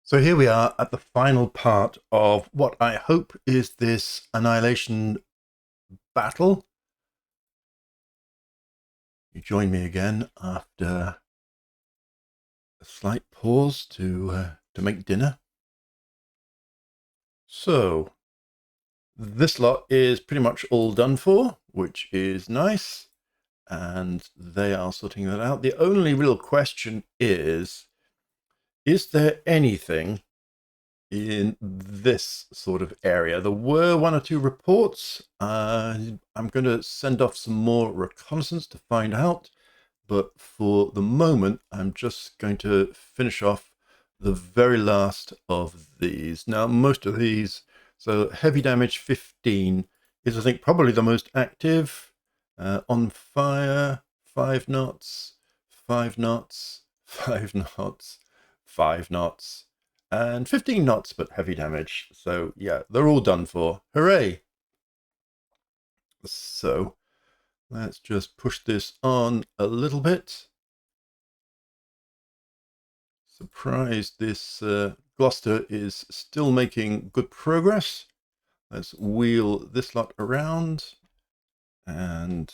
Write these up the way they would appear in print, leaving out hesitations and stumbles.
So here we are at the final part of what I hope is this annihilation battle. You join me again after a slight pause to make dinner. So this lot is pretty much all done for, which is nice, and they are sorting that out. The only real question is there anything in this sort of area? There were one or two reports. I'm going to send off some more reconnaissance to find out, but for the moment, I'm just going to finish off the very last of these. Now, most of these, so heavy damage 15 is, I think, probably the most active. On fire, 5 knots, 5 knots, 5 knots, 5 knots, and 15 knots, but heavy damage. So yeah, they're all done for. Hooray! So let's just push this on a little bit. Surprised this Gloucester is still making good progress. Let's wheel this lot around and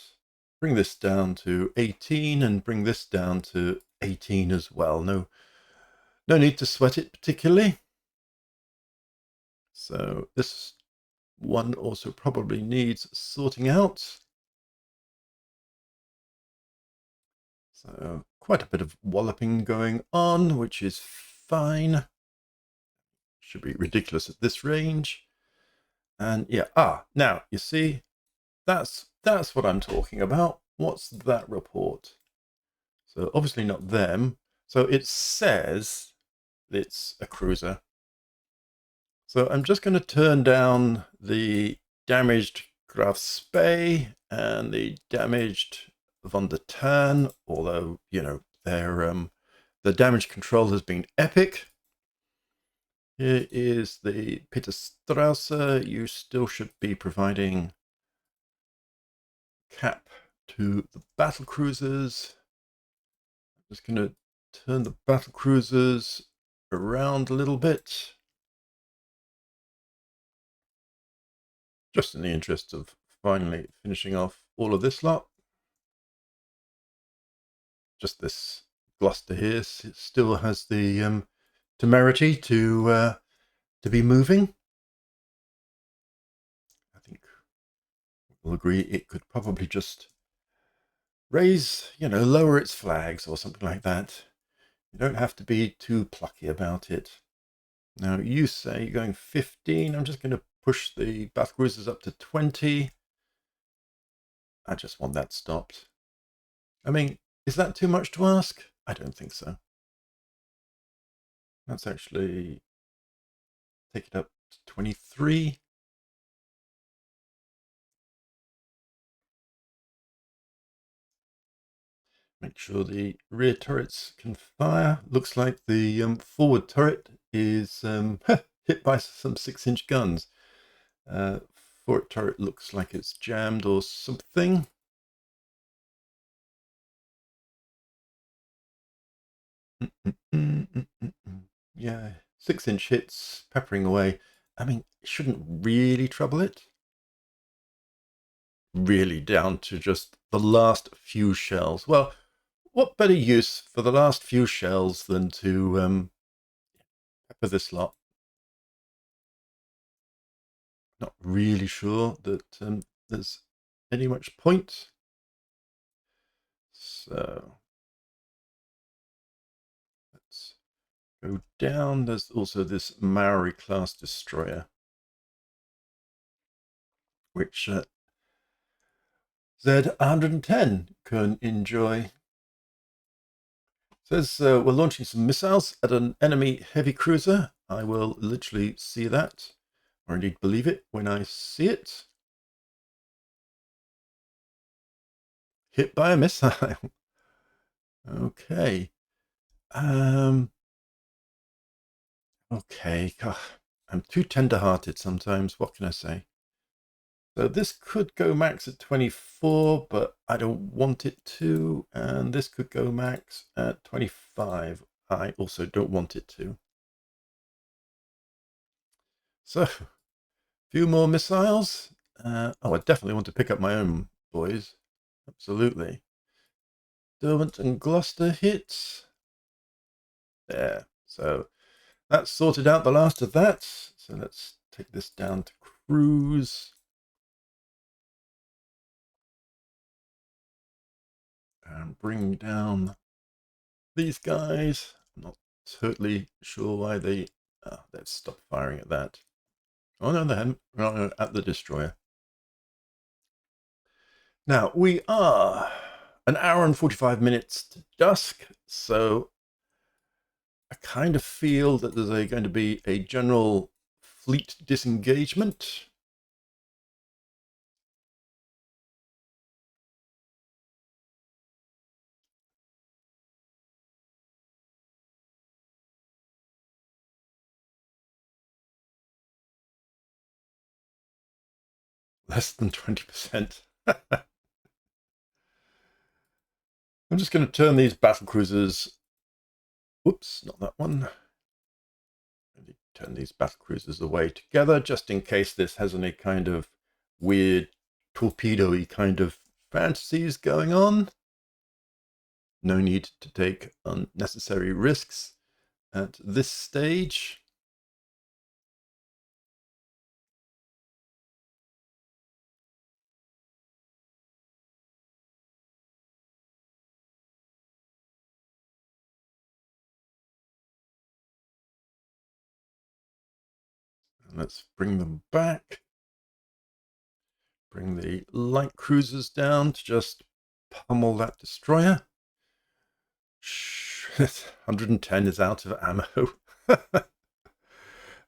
bring this down to 18 and bring this down to 18 as well. No need to sweat it particularly. So this one also probably needs sorting out. So quite a bit of walloping going on, which is fine. Should be ridiculous at this range. And yeah, now you see, that's what I'm talking about. What's that report? So obviously not them. So it says it's a cruiser. So I'm just going to turn down the damaged Graf Spee and the damaged Von der Tann, although, you know, the damage control has been epic. Here is the Peter Strasser. You still should be providing cap to the battle cruisers. I'm just going to turn the battle cruisers around a little bit, just in the interest of finally finishing off all of this lot. Just this Gloucester here, it still has the temerity to be moving. I think we'll agree it could probably just raise, lower its flags or something like that. You don't have to be too plucky about it. Now, you say you're going 15. I'm just going to push the battle cruisers up to 20. I just want that stopped. I mean, is that too much to ask? I don't think so. Let's actually take it up to 23. Make sure the rear turrets can fire. Looks like the forward turret is hit by some 6-inch guns. Forward turret looks like it's jammed or something. Yeah, 6-inch hits peppering away. I mean, it shouldn't really trouble it. Really down to just the last few shells. Well, what better use for the last few shells than to pepper this lot? Not really sure that there's any much point. So let's go down. There's also this Maori class destroyer, which Z110 can enjoy. Says we're launching some missiles at an enemy heavy cruiser. I will literally see that, or indeed believe it when I see it. Hit by a missile. Okay. Okay. God, I'm too tender-hearted sometimes. What can I say? So this could go max at 24, but I don't want it to. And this could go max at 25. I also don't want it to. So, a few more missiles. Oh, I definitely want to pick up my own boys. Absolutely. Derwent and Gloucester hits. There. So that's sorted out the last of that. So let's take this down to cruise. And bring down these guys. I'm not totally sure why they... Oh, let's stop firing at that. Oh, no, they hadn't. No, at the destroyer. Now, we are an hour and 45 minutes to dusk, so I kind of feel that there's going to be a general fleet disengagement. Less than 20%. I'm just going to turn these battle cruisers... Whoops, not that one. Turn these battle cruisers away together, just in case this has any kind of weird torpedo-y kind of fantasies going on. No need to take unnecessary risks at this stage. Let's bring them back. Bring the light cruisers down to just pummel that destroyer. 110 is out of ammo.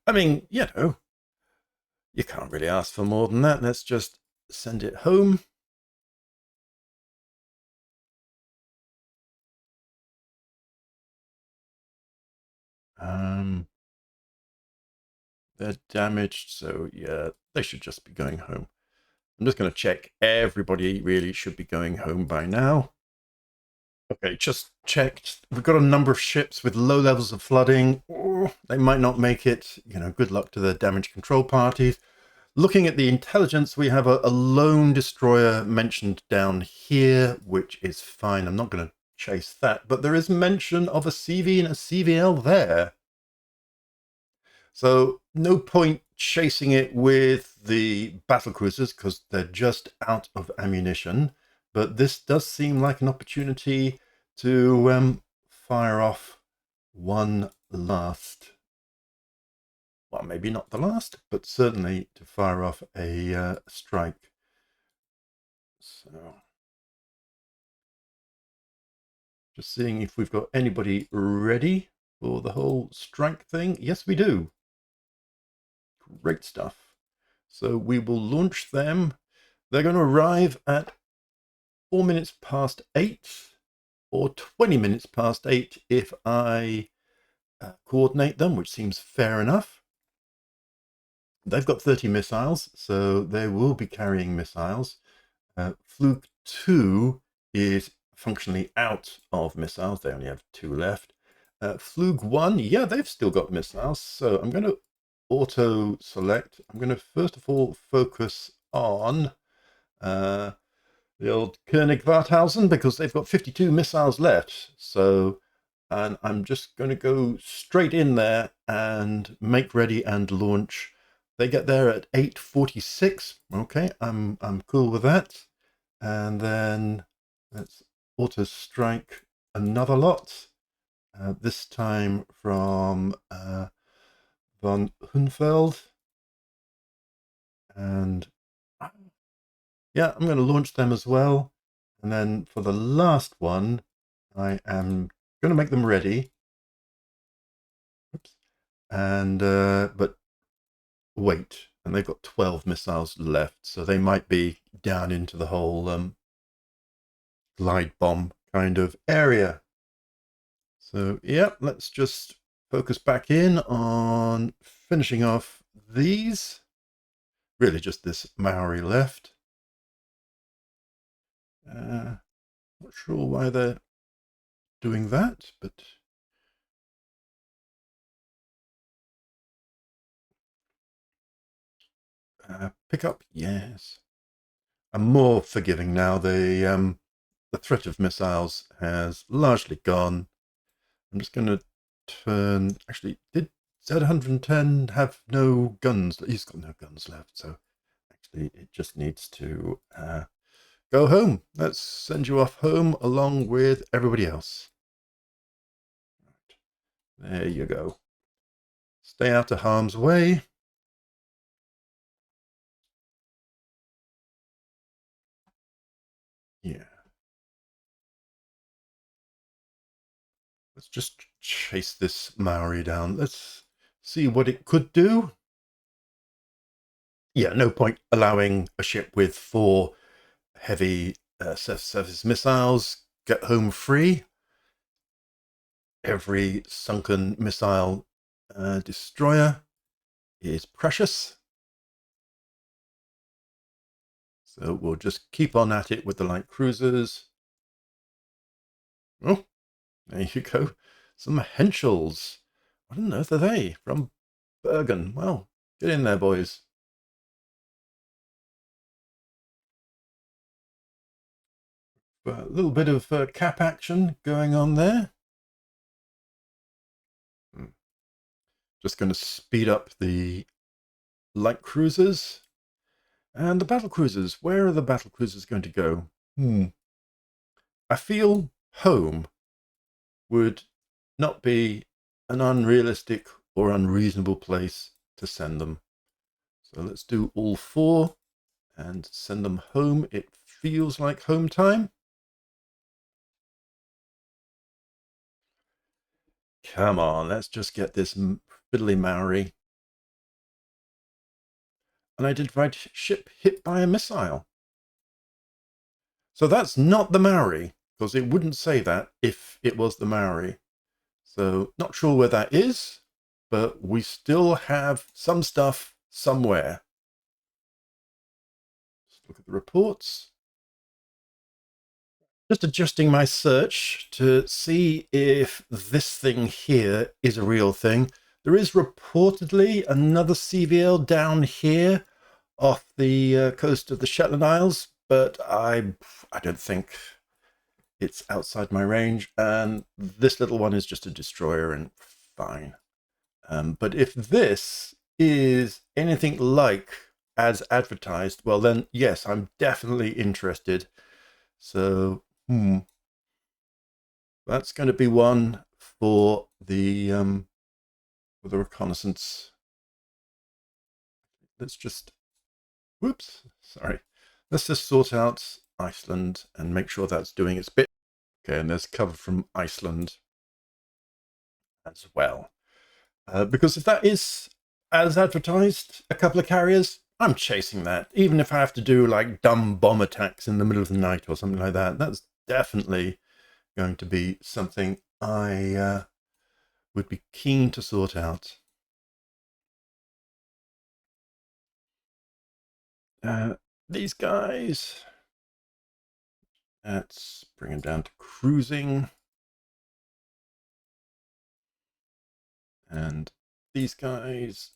I mean, you know, you can't really ask for more than that. Let's just send it home. They're damaged, so yeah, they should just be going home. I'm just going to check. Everybody really should be going home by now. Okay, just checked. We've got a number of ships with low levels of flooding. Oh, they might not make it. You know, good luck to the damage control parties. Looking at the intelligence, we have a lone destroyer mentioned down here, which is fine. I'm not going to chase that, but there is mention of a CV and a CVL there. So no point chasing it with the battle cruisers because they're just out of ammunition. But this does seem like an opportunity to fire off one last, well, maybe not the last, but certainly to fire off a strike. So just seeing if we've got anybody ready for the whole strike thing. Yes, we do. Great stuff. So we will launch them. They're going to arrive at 4 minutes past 8 or 20 minutes past 8 if I coordinate them, which seems fair enough. They've got 30 missiles, so they will be carrying missiles. Fluke 2 is functionally out of missiles. They only have 2 left. Fluke 1, yeah, they've still got missiles. So I'm going to auto select. I'm going to first of all focus on the old König Warthausen because they've got 52 missiles left. So, and I'm just going to go straight in there and make ready and launch. They get there at 8:46. Okay, I'm cool with that. And then let's auto strike another lot. This time from von Hunfeld. And yeah, I'm going to launch them as well. And then for the last one, I am going to make them ready. Oops. And but wait, and they've got 12 missiles left, so they might be down into the whole glide bomb kind of area. So yeah, let's just focus back in on finishing off these. Really just this Maori left. Not sure why they're doing that, but Pick up, yes. I'm more forgiving now. The threat of missiles has largely gone. I'm just going to turn. Actually, did Z110 have no guns? He's got no guns left, so actually, it just needs to go home. Let's send you off home along with everybody else. There you go. Stay out of harm's way. Yeah. Let's just chase this Maori down. Let's see what it could do. Yeah, no point allowing a ship with 4 heavy surface missiles get home free. Every sunken missile destroyer is precious. So we'll just keep on at it with the light cruisers. Oh, there you go. Some Henschels. What on earth are they? From Bergen. Well, get in there, boys. A little bit of cap action going on there. Just going to speed up the light cruisers. And the battle cruisers. Where are the battle cruisers going to go? I feel home would not be an unrealistic or unreasonable place to send them. So let's do all 4 and send them home. It feels like home time. Come on, let's just get this fiddly Maori. Unidentified ship hit by a missile. So that's not the Maori, because it wouldn't say that if it was the Maori. So not sure where that is, but we still have some stuff somewhere. Let's look at the reports. Just adjusting my search to see if this thing here is a real thing. There is reportedly another CVL down here off the coast of the Shetland Isles, but I don't think it's outside my range. And this little one is just a destroyer and fine. But if this is anything like as advertised, well then, yes, I'm definitely interested. So, that's going to be one for the reconnaissance. Let's just, whoops, sorry. Let's just sort out Iceland and make sure that's doing its bit. Okay, and there's cover from Iceland as well. Because if that is as advertised, a couple of carriers, I'm chasing that. Even if I have to do like dumb bomb attacks in the middle of the night or something like that, that's definitely going to be something I would be keen to sort out. These guys, let's bring them down to cruising. And these guys,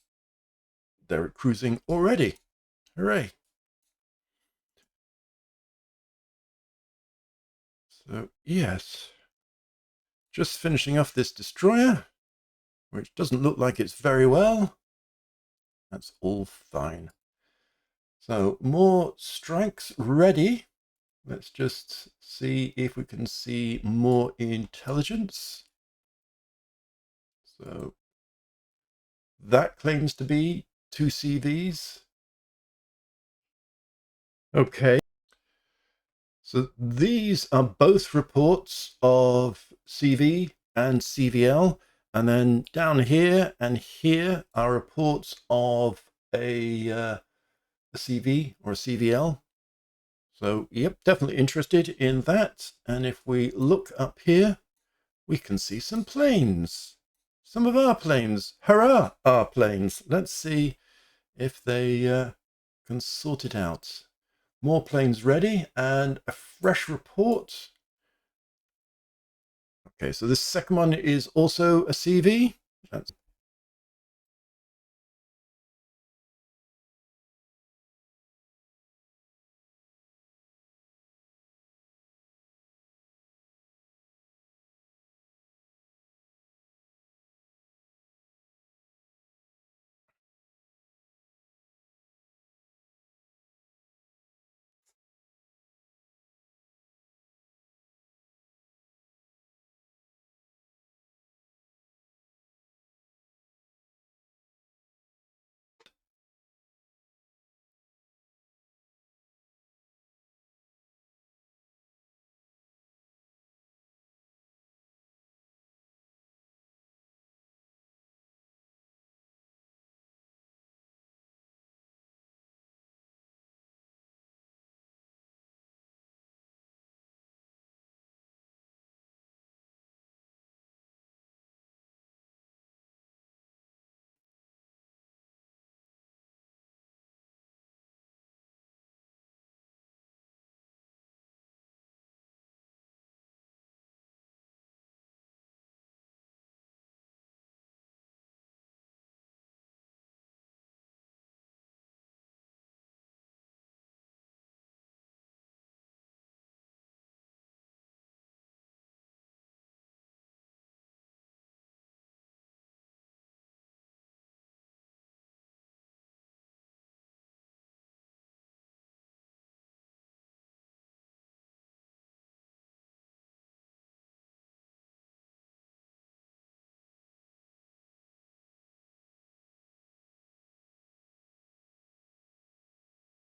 they're at cruising already. Hooray. So, yes, just finishing off this destroyer, which doesn't look like it's very well. That's all fine. So, more strikes ready. Let's just see if we can see more intelligence. So, that claims to be 2 CVs. Okay. So these are both reports of CV and CVL. And then down here and here are reports of a CV or a CVL. So, yep, definitely interested in that. And if we look up here, we can see some planes. Some of our planes. Hurrah, our planes. Let's see if they can sort it out. More planes ready and a fresh report. Okay, so this second one is also a CV. That's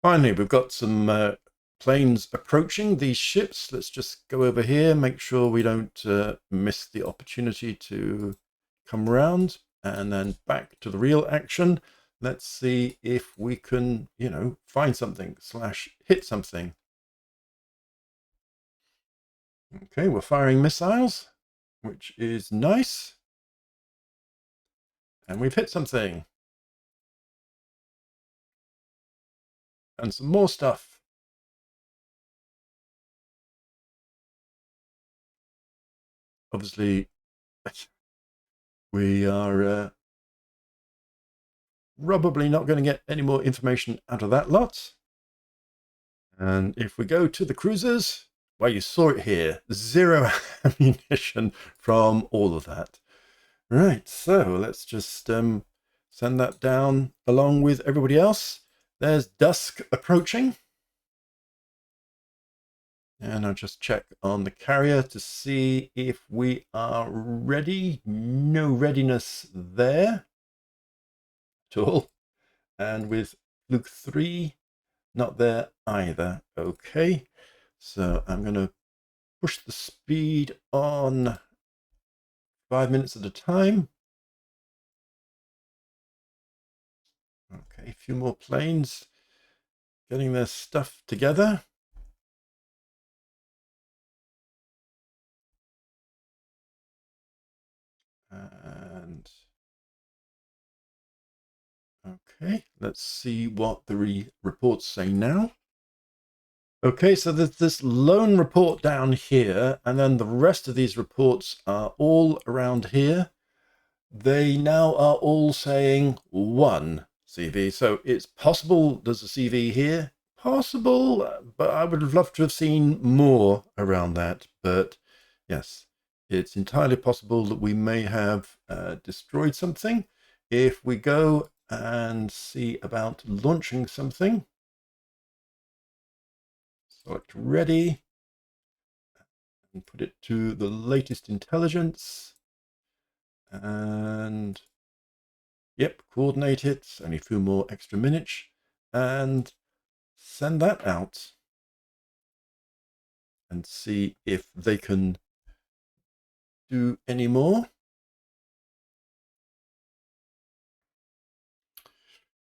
Finally, we've got some planes approaching these ships. Let's just go over here, make sure we don't miss the opportunity to come around, and then back to the real action. Let's see if we can, find something / hit something. Okay, we're firing missiles, which is nice. And we've hit something. And some more stuff. Obviously, we are probably not going to get any more information out of that lot. And if we go to the cruisers, well, you saw it here, 0 ammunition from all of that. Right, so let's just send that down along with everybody else. There's dusk approaching. And I'll just check on the carrier to see if we are ready. No readiness there at all. And with Luke 3, not there either. Okay, so I'm going to push the speed on 5 minutes at a time. Okay, a few more planes getting their stuff together. And okay, let's see what the reports say now. Okay, so there's this lone report down here, and then the rest of these reports are all around here. They now are all saying 1 CV. So it's possible there's a CV here. Possible, but I would have loved to have seen more around that. But yes, it's entirely possible that we may have destroyed something. If we go and see about launching something, select ready and put it to the latest intelligence. And yep, coordinate it, only a few more extra minutes, and send that out and see if they can do any more.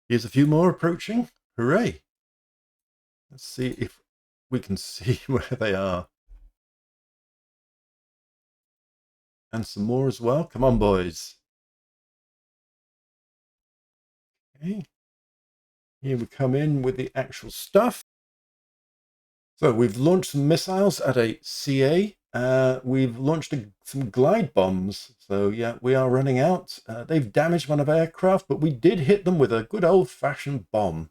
Here's a few more approaching. Hooray. Let's see if we can see where they are. And some more as well. Come on, boys. Okay. Here we come in with the actual stuff. So we've launched some missiles at a CA. We've launched some glide bombs. So yeah, we are running out. They've damaged one of our aircraft, but we did hit them with a good old-fashioned bomb.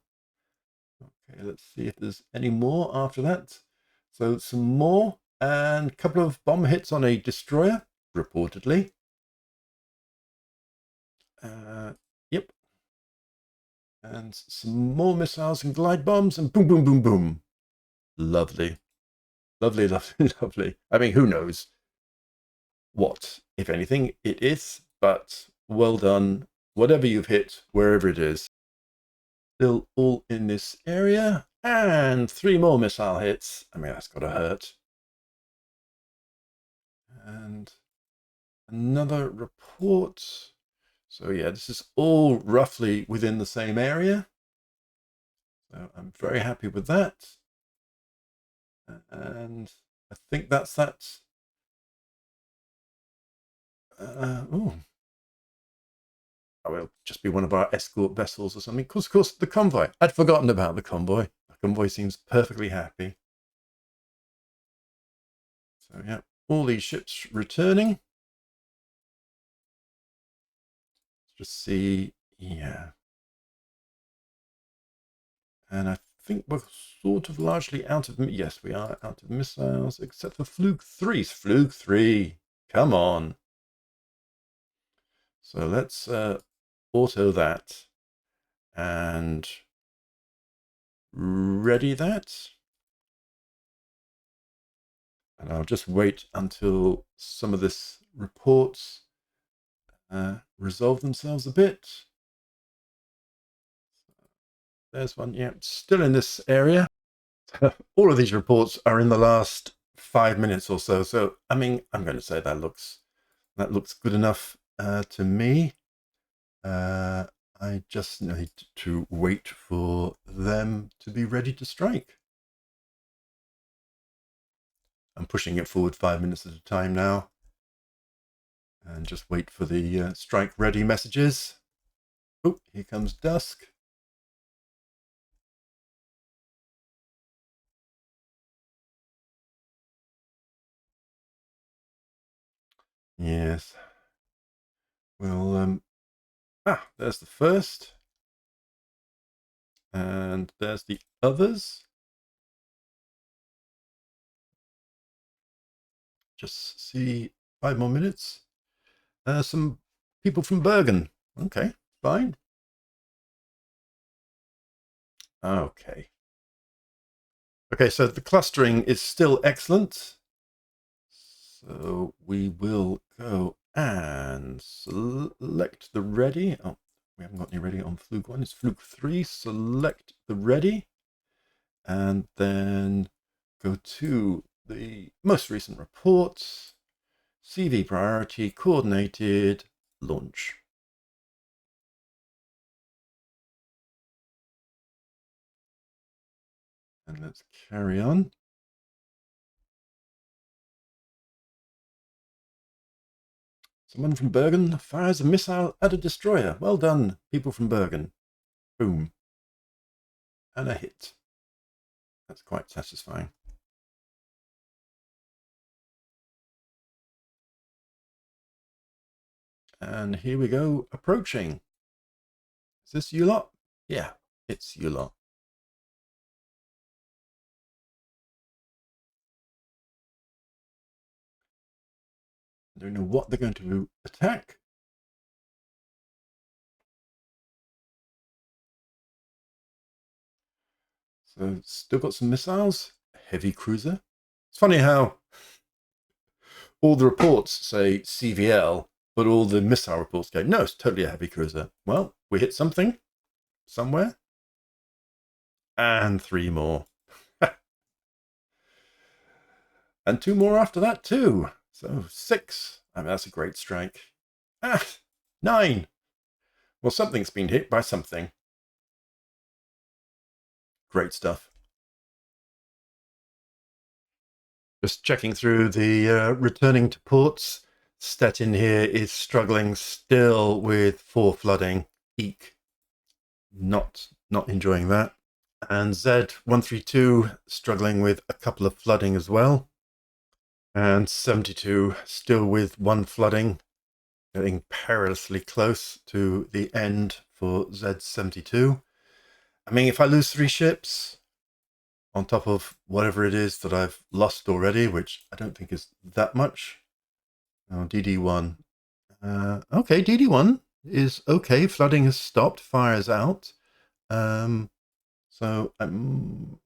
Okay, let's see if there's any more after that. So some more, and a couple of bomb hits on a destroyer, reportedly. Yep. And some more missiles and glide bombs, and boom, boom, boom, boom. Lovely. Lovely, lovely, lovely. I mean, who knows what, if anything, it is, but well done. Whatever you've hit, wherever it is. Still all in this area. And 3 more missile hits. I mean, that's got to hurt. And another report. So yeah, this is all roughly within the same area. So I'm very happy with that. And I think that's that. Oh, will just be one of our escort vessels or something. Of course, the convoy. I'd forgotten about the convoy. The convoy seems perfectly happy. So yeah, all these ships returning. Let's just see. Yeah. And I think we're sort of largely out of, yes, we are out of missiles, except for Fluke 3. Fluke 3, come on. So let's auto that and ready that. And I'll just wait until some of this reports resolve themselves a bit. There's one. Yeah, still in this area. All of these reports are in the last 5 minutes or so. So, I mean, I'm going to say that looks good enough to me. I just need to wait for them to be ready to strike. I'm pushing it forward 5 minutes at a time now. And just wait for the strike ready messages. Oh, here comes dusk. Yes. Well, there's the first. And there's the others. Just see 5 more minutes. Some people from Bergen. Okay, fine. Okay. Okay, so the clustering is still excellent. So we will go and select the ready. Oh, we haven't got any ready on Fluke 1. It's Fluke 3. Select the ready. And then go to the most recent reports. CV priority, coordinated, launch. And let's carry on. Someone from Bergen fires a missile at a destroyer. Well done, people from Bergen. Boom. And a hit. That's quite satisfying. And here we go, approaching. Is this you lot? Yeah, it's you lot. I don't know what they're going to attack. So still got some missiles. Heavy cruiser. It's funny how all the reports say CVL, but all the missile reports go, no, it's totally a heavy cruiser. Well, we hit something somewhere. And 3 more. And 2 more after that too. So 6. I mean, that's a great strike. 9. Well, something's been hit by something. Great stuff. Just checking through the returning to ports. Stettin here is struggling still with 4 flooding. Eek. Not enjoying that. And Z132 struggling with a couple of flooding as well. And 72 still with 1 flooding. Getting perilously close to the end for Z72. I mean, if I lose 3 ships on top of whatever it is that I've lost already, which I don't think is that much. Oh, DD1. Okay, DD1 is okay. Flooding has stopped. Fire is out. So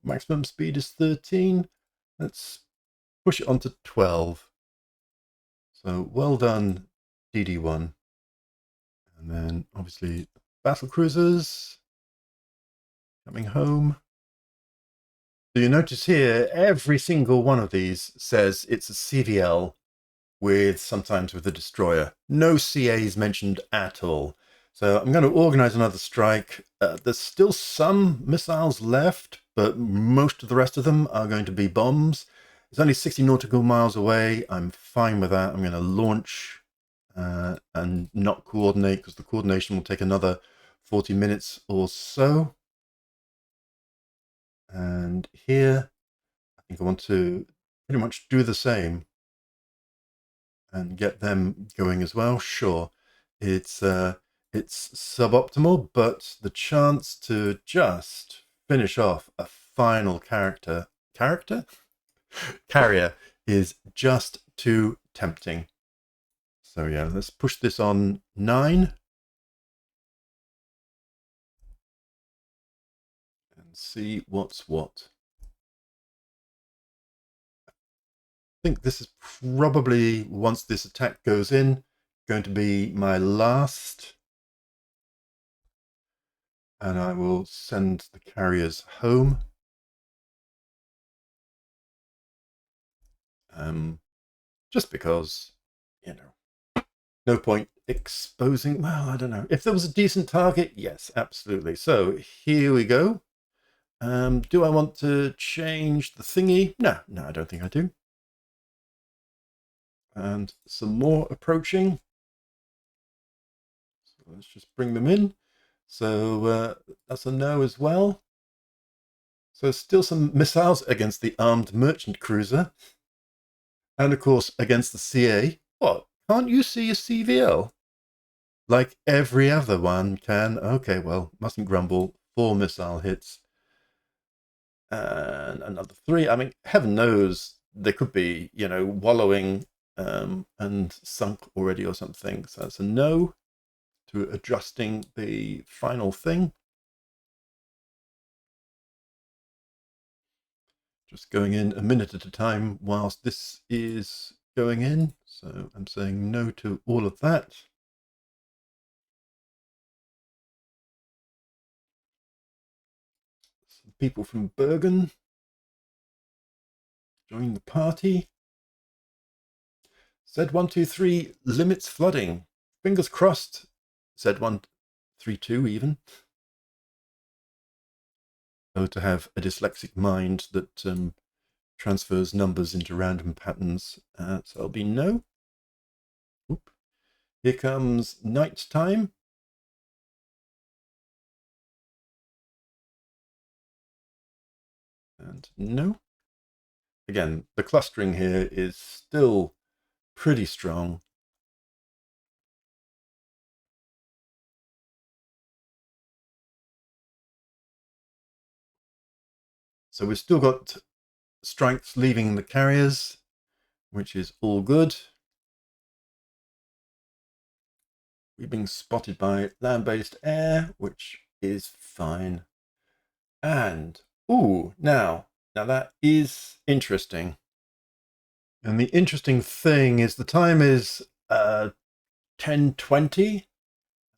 maximum speed is 13. Let's push it on to 12. So well done, DD1. And then obviously battle cruisers coming home. So you notice here, every single one of these says it's a CVL sometimes with a destroyer. No CAs mentioned at all. So I'm going to organize another strike. There's still some missiles left, but most of the rest of them are going to be bombs. It's only 60 nautical miles away. I'm fine with that. I'm going to launch and not coordinate, because the coordination will take another 40 minutes or so. And here, I think I want to pretty much do the same and get them going as well. Sure, it's suboptimal, but the chance to just finish off a final carrier is just too tempting. So yeah, let's push this on 9 and see what's what. I think this is probably, once this attack goes in, going to be my last. and I will send the carriers home. Just because, you know, no point exposing. Well, I don't know. If there was a decent target, yes, absolutely. So here we go. Do I want to change the thingy? No, I don't think I do. And some more approaching. So let's just bring them in. So that's a no as well. So still some missiles against the armed merchant cruiser. And of course, against the CA. What? Can't you see a CVL? Like every other one can. Okay, well, mustn't grumble. 4 missile hits. And another 3. I mean, heaven knows they could be, you know, wallowing and sunk already or something. So that's a no to adjusting the final thing. Just going in a minute at a time whilst this is going in. So I'm saying no to all of that. Some people from Bergen join the party. Z123 limits flooding. Fingers crossed. Z132 even. Oh, to have a dyslexic mind that transfers numbers into random patterns. So it'll be no. Oop. Here comes night time. And no. Again, the clustering here is still pretty strong. So we've still got strengths leaving the carriers, which is all good. We're being spotted by land-based air, which is fine. And, ooh, now that is interesting. And the interesting thing is the time is 10:20,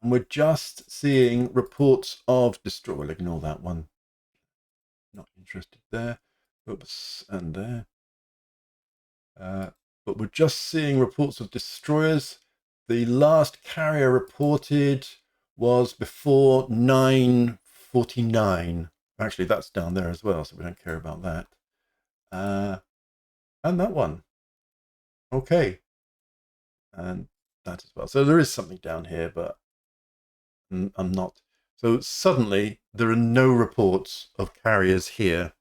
and we're just seeing reports of destroy. Well, ignore that one. Not interested there. Oops, and there. But we're just seeing reports of destroyers. The last carrier reported was before 9:49. Actually, that's down there as well, so we don't care about that. And that one. Okay. And that as well. So there is something down here, but I'm not. So suddenly there are no reports of carriers here.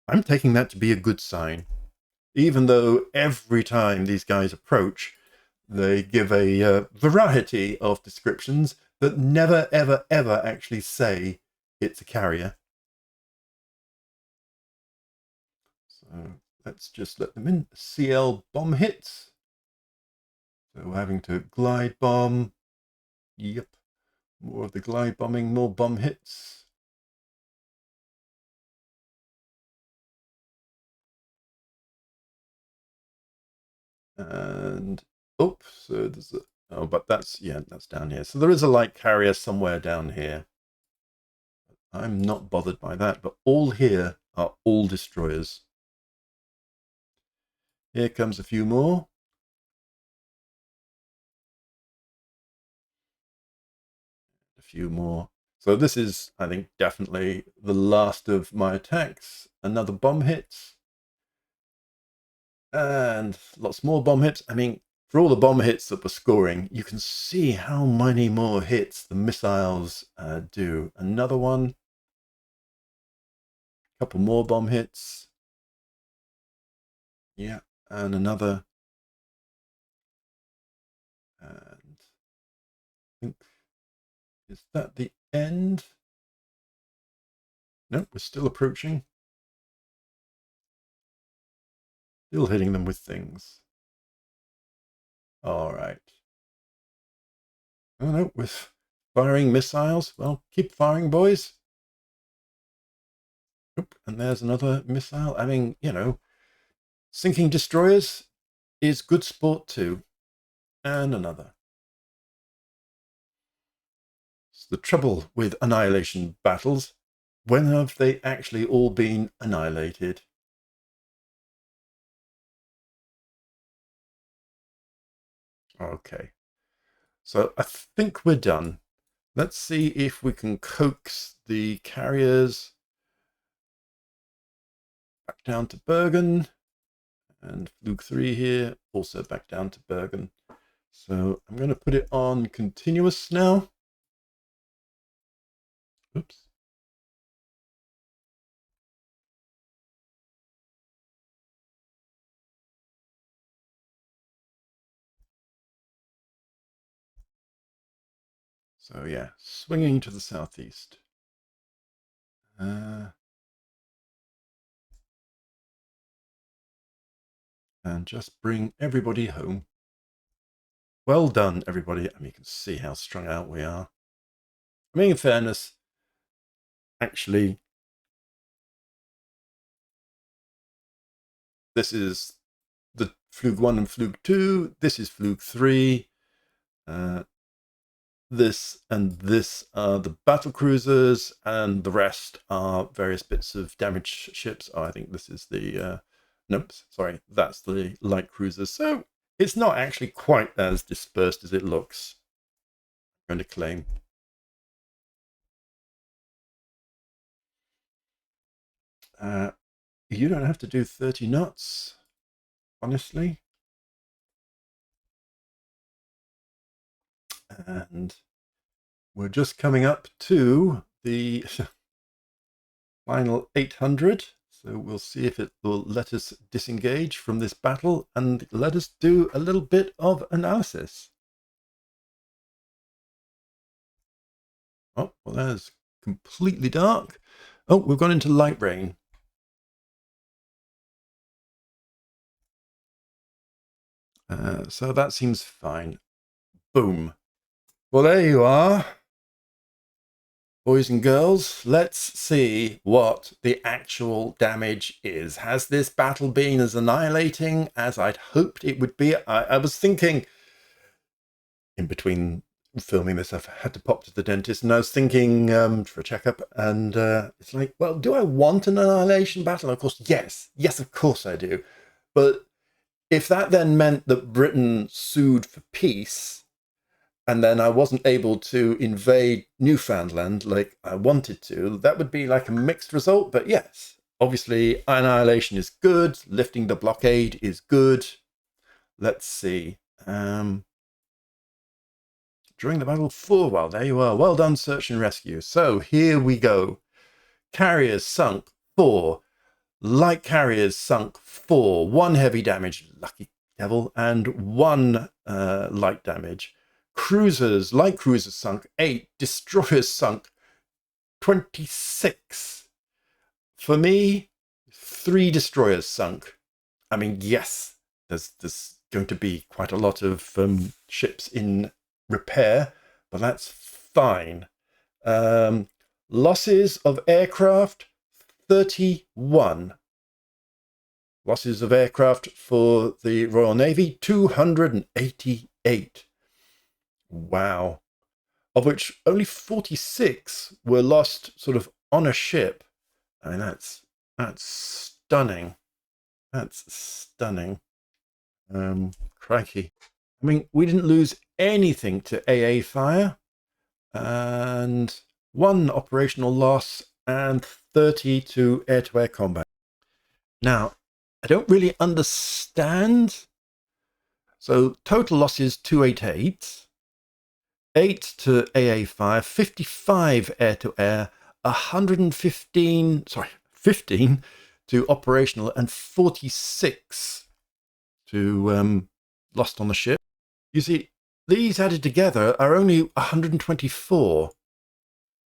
I'm taking that to be a good sign, even though every time these guys approach, they give a variety of descriptions that never, ever, ever actually say it's a carrier. So let's just let them in. CL bomb hits. So we're having to glide bomb. Yep. More of the glide bombing, more bomb hits. And so there's a, oh, but that's down here. So there is a light carrier somewhere down here. I'm not bothered by that, but all here are all destroyers. Here comes a few more. A few more. So this is, I think, definitely the last of my attacks. Another bomb hits. And lots more bomb hits. I mean, for all the bomb hits that we're scoring, you can see how many more hits the missiles do. Another one. A couple more bomb hits. Yeah, and another. And I think, is that the end? Nope, we're still approaching. Still hitting them with things. All right. Oh no, with firing missiles. Well, keep firing, boys. Oop, and there's another missile. I mean, you know, sinking destroyers is good sport too. And another. It's the trouble with annihilation battles. When have they actually all been annihilated? Okay, so I think we're done. Let's see if we can coax the carriers back down to Bergen. And Flug 3 here, also back down to Bergen. So I'm going to put it on continuous now. Oops. So yeah, swinging to the southeast. And just bring everybody home. Well done, everybody. I mean, you can see how strung out we are. I mean, in fairness, actually, this is the Flug 1 and Flug 2. This is Flug 3. This and this are the battle cruisers, and the rest are various bits of damaged ships. Oh, I think this is the nope, sorry, that's the light cruisers. So it's not actually quite as dispersed as it looks, I'm going to claim. You don't have to do 30 knots, honestly. And we're just coming up to the final 800. So we'll see if it will let us disengage from this battle and let us do a little bit of analysis. Oh, well, that is completely dark. Oh, we've gone into light rain. So that seems fine. Boom. Well, there you are. Boys and girls, let's see what the actual damage is. Has this battle been as annihilating as I'd hoped it would be? I was thinking, in between filming this, I've had to pop to the dentist, and I was thinking for a checkup, and it's like, well, do I want an annihilation battle? And of course, yes, of course I do. But if that then meant that Britain sued for peace, and then I wasn't able to invade Newfoundland like I wanted to, that would be like a mixed result. But yes, obviously annihilation is good. Lifting the blockade is good. Let's see. During the battle for, well, there you are. Well done, search and rescue. So here we go. Carriers sunk 4. Light carriers sunk 4. 1 heavy damage, lucky devil, and 1 light damage. Cruisers, light cruisers sunk 8. Destroyers sunk 26. For me, 3 destroyers sunk. I mean, yes, there's going to be quite a lot of ships in repair, but that's fine. Losses of aircraft, 31. Losses of aircraft for the Royal Navy, 288. Wow. Of which only 46 were lost sort of on a ship. I mean, that's stunning. That's stunning. Crikey. I mean, we didn't lose anything to AA fire, and 1 operational loss and 30 to air-to-air combat. Now, I don't really understand. So total losses 288, 8 to AA fire, 55 air-to-air, 15 to operational, and 46 to lost on the ship. You see, these added together are only 124.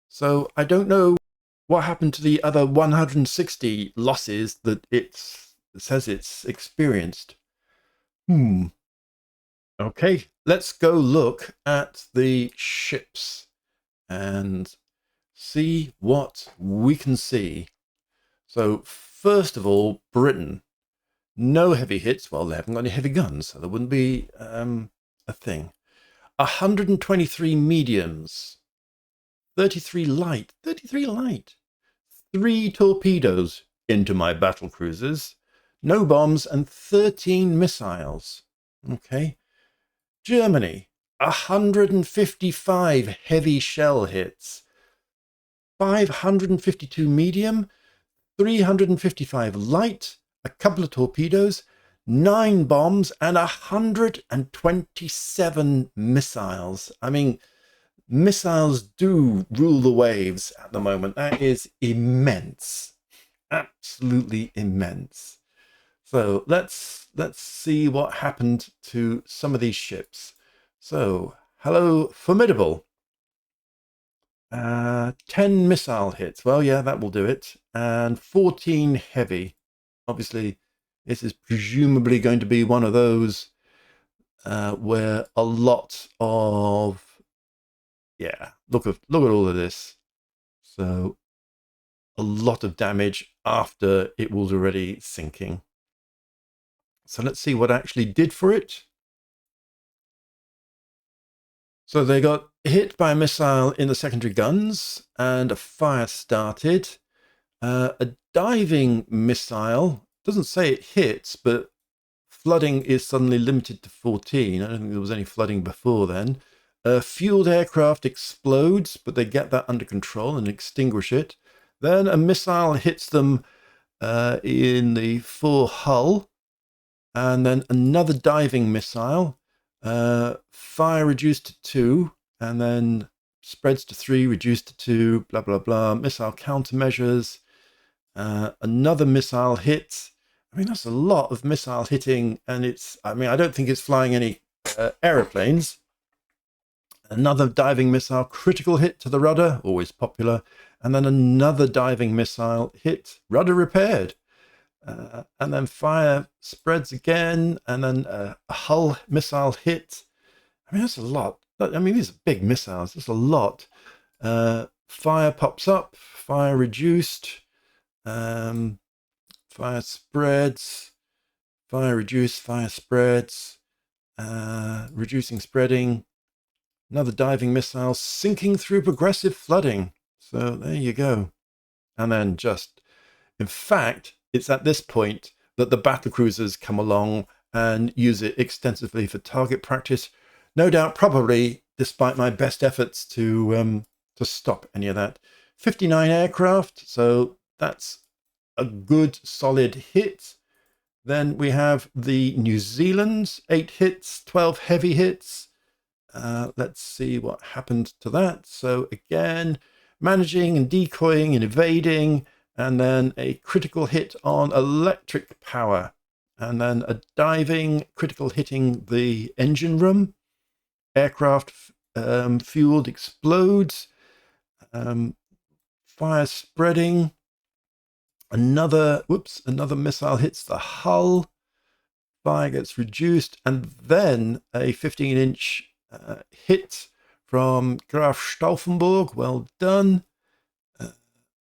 So I don't know what happened to the other 160 losses that it says it's experienced. Okay, let's go look at the ships and see what we can see. So first of all, Britain. No heavy hits. Well, they haven't got any heavy guns, so there wouldn't be a thing. 123 mediums. 33 light. 33 light. 3 torpedoes into my battle cruisers. No bombs and 13 missiles. Okay. Germany, 155 heavy shell hits. 552 medium, 355 light, a couple of torpedoes, 9 bombs, and 127 missiles. I mean, missiles do rule the waves at the moment. That is immense. Absolutely immense. So let's see what happened to some of these ships. So, hello, Formidable. 10 missile hits. Well, yeah, that will do it. And 14 heavy. Obviously, this is presumably going to be one of those where a lot of... Yeah, look at all of this. So, a lot of damage after it was already sinking. So let's see what actually did for it. So they got hit by a missile in the secondary guns and a fire started. A diving missile, doesn't say it hits, but flooding is suddenly limited to 14. I don't think there was any flooding before then. A fueled aircraft explodes, but they get that under control and extinguish it. Then a missile hits them in the fore hull. And then another diving missile, fire reduced to 2, and then spreads to 3, reduced to 2, blah, blah, blah. Missile countermeasures. Another missile hit. I mean, that's a lot of missile hitting, and I don't think it's flying any aeroplanes. Another diving missile, critical hit to the rudder, always popular. And then another diving missile hit, rudder repaired. And then fire spreads again, and then a hull missile hit. I mean, that's a lot. I mean, these are big missiles. That's a lot. Fire pops up, fire reduced, fire spreads, fire reduced, fire spreads, reducing spreading. Another diving missile sinking through progressive flooding. So there you go. And then just, in fact, it's at this point that the battlecruisers come along and use it extensively for target practice. No doubt, probably, despite my best efforts to stop any of that. 59 aircraft, so that's a good solid hit. Then we have the New Zealand, 8 hits, 12 heavy hits. Let's see what happened to that. So again, managing and decoying and evading. And then a critical hit on electric power. And then a diving critical hitting the engine room. Aircraft fueled explodes. Fire spreading. Another missile hits the hull. Fire gets reduced. And then a 15-inch hit from Graf Stauffenberg. Well done.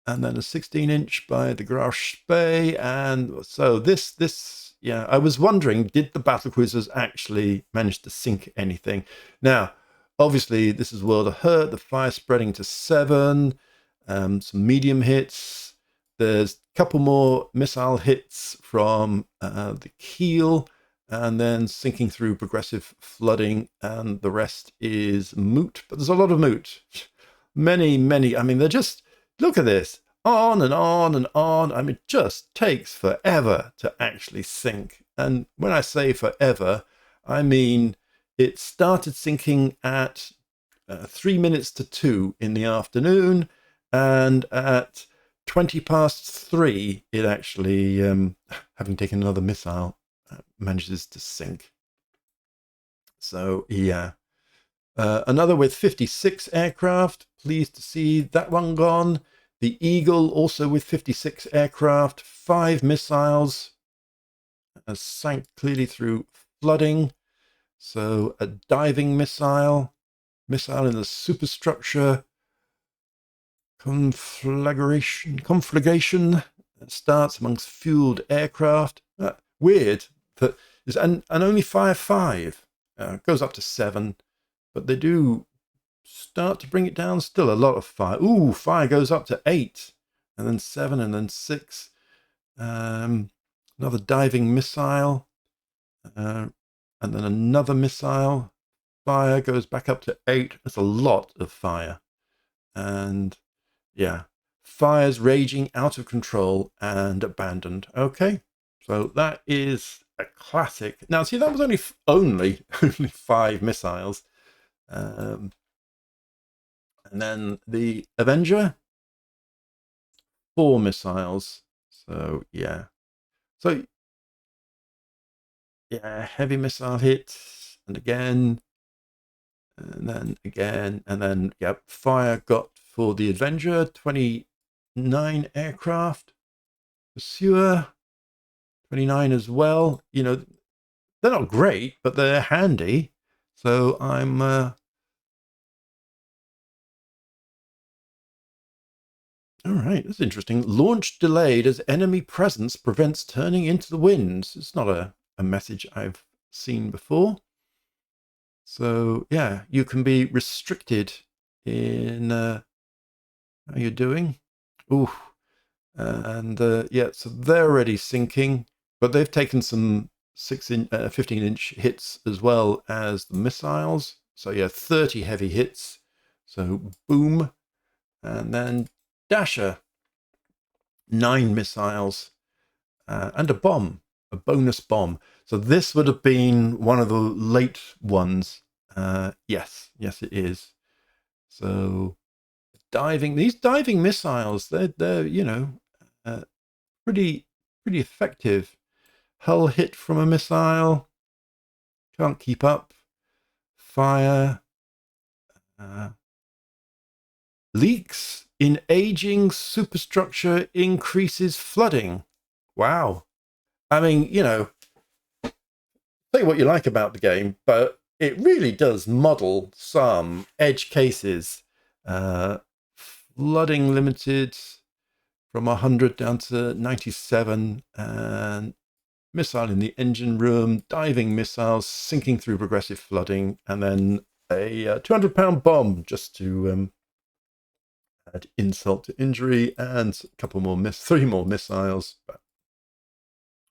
And then a 16-inch by the Graf Spee. And so I was wondering, did the battlecruisers actually manage to sink anything? Now, obviously, this is World of Hurt, the fire spreading to 7, some medium hits. There's a couple more missile hits from the keel, and then sinking through progressive flooding, and the rest is moot. But there's a lot of moot. Many, I mean, they're just... Look at this, on and on and on. I mean, it just takes forever to actually sink. And when I say forever, I mean it started sinking at 3 minutes to 2 in the afternoon, and at 20 past 3, it actually, having taken another missile, manages to sink. So, yeah. Another with 56 aircraft. Pleased to see that one gone. The Eagle also with 56 aircraft. 5 missiles. Sank clearly through flooding. So a diving missile. Missile in the superstructure. Conflagration starts amongst fueled aircraft. Weird. And only fire 5. Goes up to 7. But they do start to bring it down. Still a lot of fire. Ooh, fire goes up to 8, and then 7, and then 6. Another diving missile, and then another missile. Fire goes back up to 8. That's a lot of fire. And yeah, fire's raging out of control and abandoned. Okay, so that is a classic. Now, see, that was only 5 missiles. And then the Avenger, 4 missiles. So yeah. So yeah, heavy missile hit, and again, and then again, and then yep, fire got for the Avenger 29 aircraft. Pursuer 29 as well. You know, they're not great, but they're handy. So I'm all right, that's interesting. Launch delayed as enemy presence prevents turning into the wind. It's not a message I've seen before. So yeah, you can be restricted in how you're doing. Ooh, and yeah, so they're already sinking, but they've taken some 15-inch hits as well as the missiles. So yeah, 30 heavy hits. So boom, and then Dasher, 9 missiles, and a bomb, a bonus bomb. So this would have been one of the late ones. Yes, it is. So these diving missiles, they're you know, pretty effective. Hull hit from a missile, can't keep up. Fire, leaks in aging superstructure increases flooding. Wow. I mean, you know, say what you like about the game, but it really does model some edge cases. Flooding limited from 100 down to 97, and missile in the engine room, diving missiles sinking through progressive flooding, and then a 200-pound bomb just to add insult to injury, and a couple more 3 more missiles. But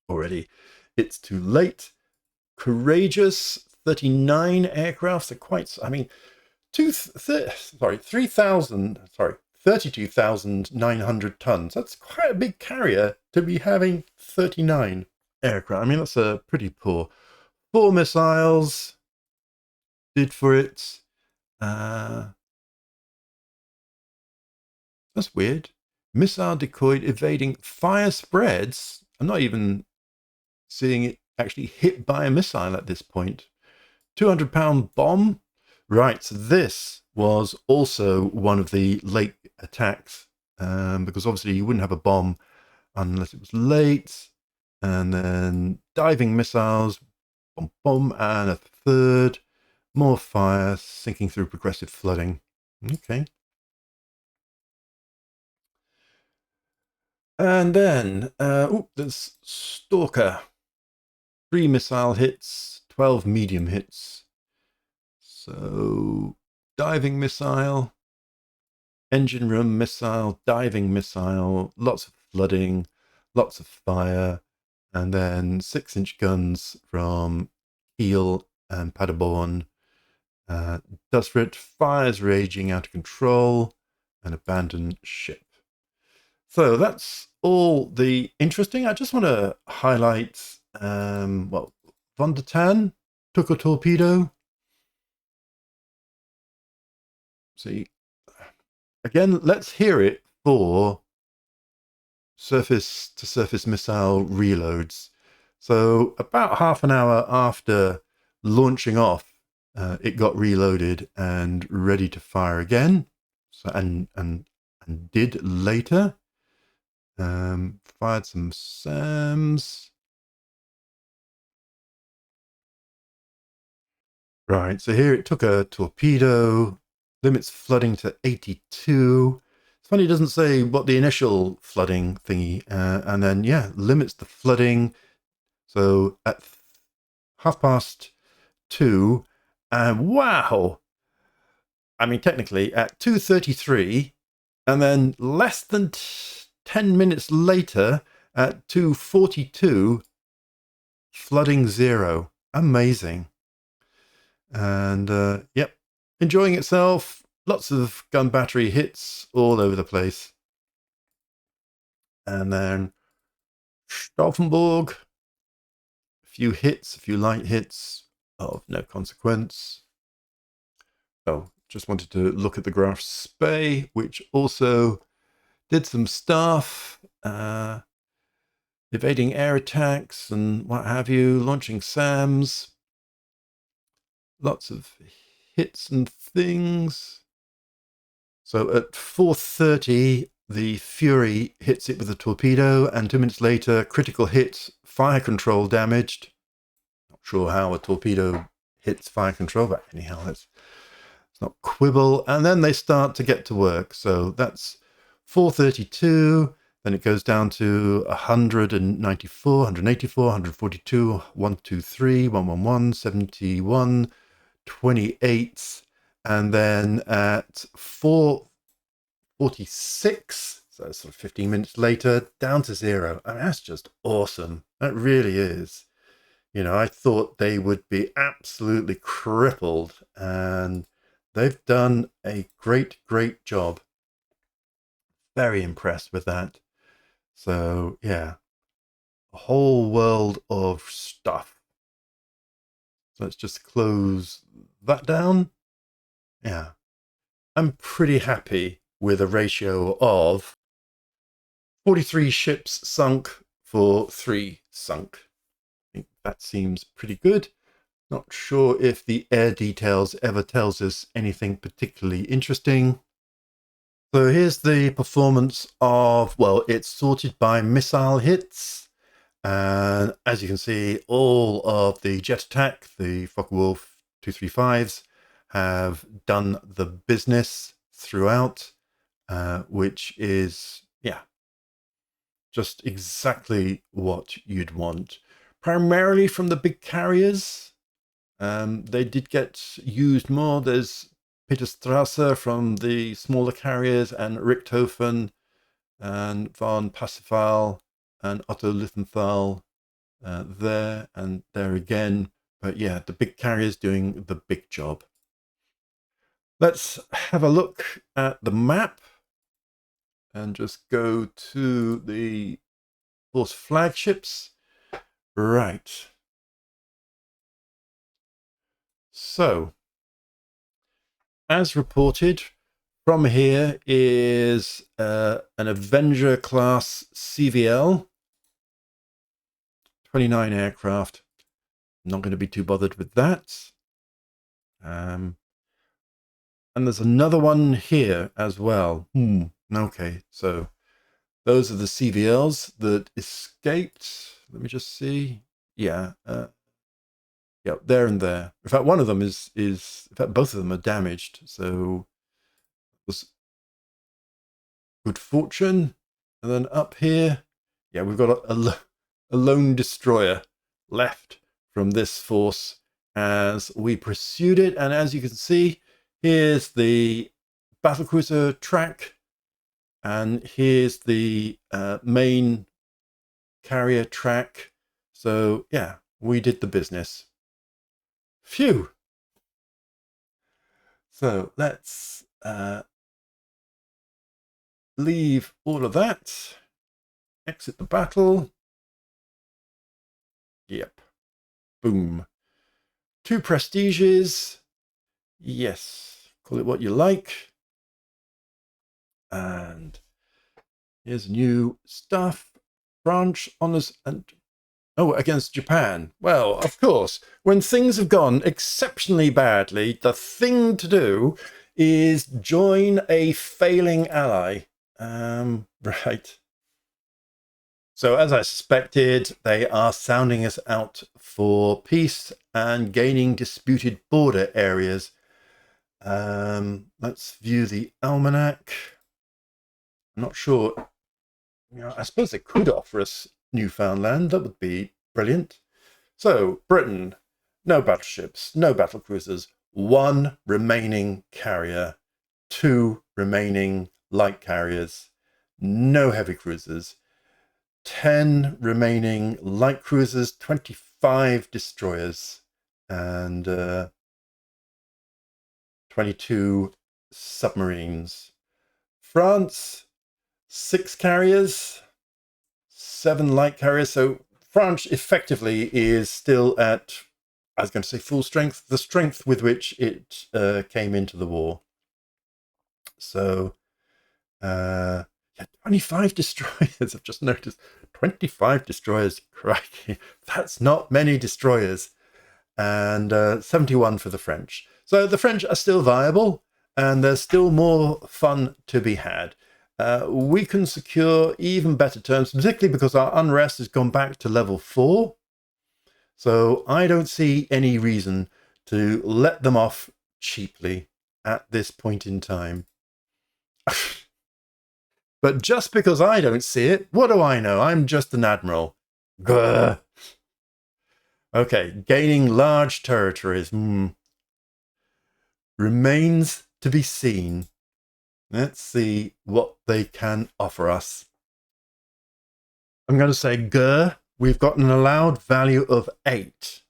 already it's too late. Courageous, 39 aircraft. So quite, I mean, 32,900 tons. That's quite a big carrier to be having 39 aircraft. I mean, that's a pretty poor. 4 missiles did for it. That's weird. Missile decoy evading fire spreads. I'm not even seeing it actually hit by a missile at this point. 200-pound bomb. Right, so this was also one of the late attacks, because obviously you wouldn't have a bomb unless it was late. And then diving missiles, bomb, bomb, and a third. More fire, sinking through progressive flooding. Okay. And then, there's Stalker. 3 missile hits, 12 medium hits. So, diving missile, engine room missile, diving missile, lots of flooding, lots of fire, and then 6-inch guns from Kiel and Paderborn. Does for it, fires raging out of control, an abandoned ship. So that's all the interesting. I just want to highlight, well, Von der Tann took a torpedo. See, again, let's hear it for surface to surface missile reloads. So about half an hour after launching off, it got reloaded and ready to fire again. So and did later. Fired some SAMs. Right, so here it took a torpedo, limits flooding to 82. It's funny, it doesn't say what the initial flooding thingy, and then, yeah, limits the flooding. So at 2:30, and wow, I mean, technically at 2:33, and then less than 10 minutes later at 2:42, flooding zero. Amazing. And yep, enjoying itself. Lots of gun battery hits all over the place. And then Stauffenberg, a few hits, a few light hits of no consequence. Oh, just wanted to look at the Graf Spee, which also did some stuff, evading air attacks and what have you, launching SAMs. Lots of hits and things. So at 4:30, the Fury hits it with a torpedo, and 2 minutes later, critical hit, fire control damaged. Not sure how a torpedo hits fire control, but anyhow, let's not quibble. And then they start to get to work. So that's 4:32. Then it goes down to 194, 184, 142, 123, 111, 71, 28. And then at 4:46, so sort of 15 minutes later, down to zero. I mean, that's just awesome. That really is. You know, I thought they would be absolutely crippled, and they've done a great, great job. Very impressed with that. So, yeah, a whole world of stuff. So let's just close that down. Yeah, I'm pretty happy with a ratio of 43 ships sunk for 3 sunk. I think that seems pretty good. Not sure if the air details ever tells us anything particularly interesting. So here's the performance of, well, it's sorted by missile hits. And as you can see, all of the jet attack, the Focke-Wulf 235s, have done the business throughout, which is, yeah, just exactly what you'd want. Primarily from the big carriers. They did get used more. There's Peter Strasser from the smaller carriers, and Richthofen and von Parsifal and Otto Lithenthal there and there again. But yeah, the big carriers doing the big job. Let's have a look at the map and just go to the force flagships. Right. So, as reported, from here is an Avenger class CVL, 29 aircraft. Not going to be too bothered with that. And there's another one here as well. Okay, so those are the CVLs that escaped. Let me just see. Yeah, yeah, there and there. In fact, one of them is in fact, both of them are damaged. So it was good fortune. And then up here, yeah, we've got a lone destroyer left from this force as we pursued it. And as you can see, here's the battlecruiser track, and here's the main carrier track. So yeah, we did the business. Phew. So let's leave all of that, exit the battle. Yep. Boom. 2 prestiges. Yes. Call it what you like. And here's new stuff. Branch, honors, and against Japan. Well, of course, when things have gone exceptionally badly, the thing to do is join a failing ally. Right. So as I suspected, they are sounding us out for peace and gaining disputed border areas. Let's view the almanac. I'm not sure. You know, I suppose they could offer us Newfoundland. That would be brilliant. So Britain, no battleships, no battlecruisers. 1 remaining carrier, 2 remaining light carriers, no heavy cruisers, 10 remaining light cruisers, 25 destroyers, and 22 submarines. France, 6 carriers, 7 light carriers. So France effectively is still at, I was going to say full strength, the strength with which it came into the war. So, yeah, 25 destroyers. I've just noticed 25 destroyers. Crikey, that's not many destroyers. And 71 for the French. So the French are still viable, and there's still more fun to be had. We can secure even better terms, particularly because our unrest has gone back to level 4. So I don't see any reason to let them off cheaply at this point in time. But just because I don't see it, what do I know? I'm just an admiral. Grr. Okay, gaining large territories. Remains to be seen. Let's see what they can offer us. I'm going to say grr. We've got an allowed value of 8,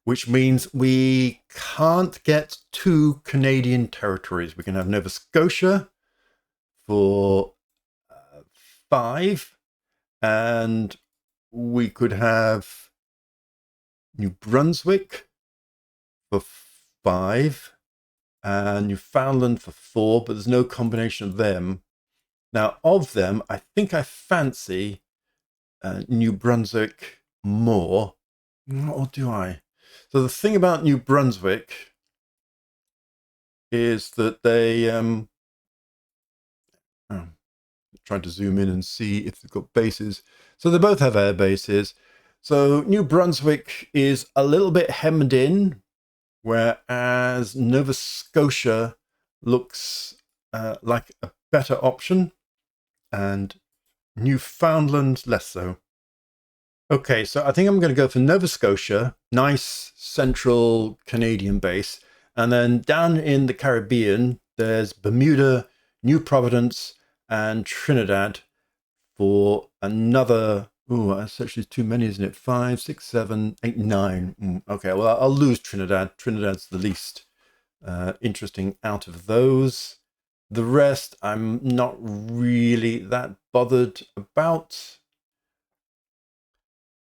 which means we can't get 2 Canadian territories. We can have Nova Scotia for 5, and we could have New Brunswick for 5, and Newfoundland for 4, but there's no combination of them. Now, of them, I think I fancy New Brunswick more, or do I? So the thing about New Brunswick is that they, trying to zoom in and see if they've got bases. So they both have air bases. So New Brunswick is a little bit hemmed in, whereas Nova Scotia looks like a better option, and Newfoundland less so. Okay, so I think I'm going to go for Nova Scotia, nice central Canadian base, and then down in the Caribbean, there's Bermuda, New Providence, and Trinidad for another. Ooh, that's actually too many, isn't it? 5, 6, 7, 8, 9. Okay, well, I'll lose Trinidad. Trinidad's the least interesting out of those. The rest, I'm not really that bothered about.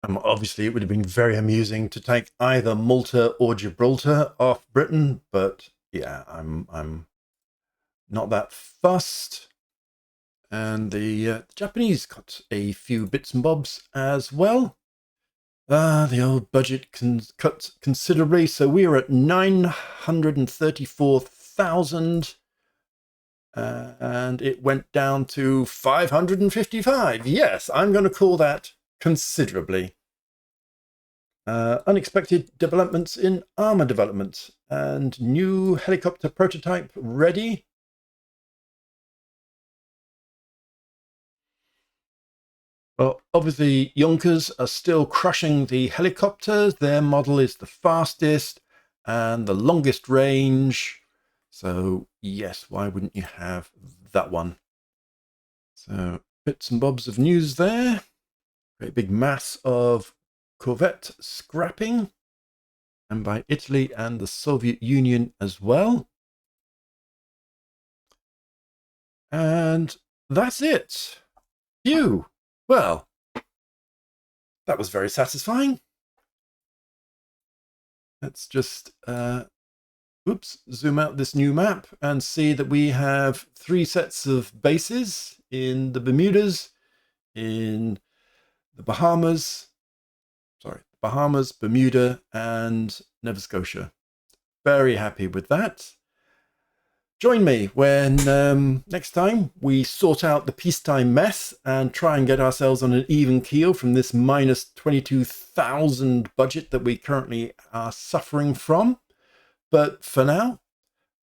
Obviously, it would have been very amusing to take either Malta or Gibraltar off Britain, but yeah, I'm not that fussed. And the Japanese got a few bits and bobs as well. The old budget cut considerably, so we are at 934,000, and it went down to 555. Yes, I'm going to call that considerably. Unexpected developments in armor development, and new helicopter prototype ready. Well, obviously, Junkers are still crushing the helicopters. Their model is the fastest and the longest range. So, yes, why wouldn't you have that one? So, bits and bobs of news there. Great big mass of Corvette scrapping, and by Italy and the Soviet Union as well. And that's it. Phew. Well, that was very satisfying. Let's just zoom out this new map and see that we have 3 sets of bases in the Bermudas, in the Bahamas, Bermuda, and Nova Scotia. Very happy with that. Join me when next time we sort out the peacetime mess and try and get ourselves on an even keel from this minus 22,000 budget that we currently are suffering from. But for now,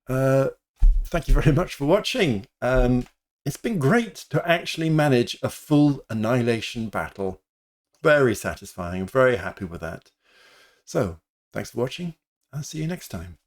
thank you very much for watching. It's been great to actually manage a full annihilation battle. Very satisfying. I'm very happy with that. So, thanks for watching. I'll see you next time.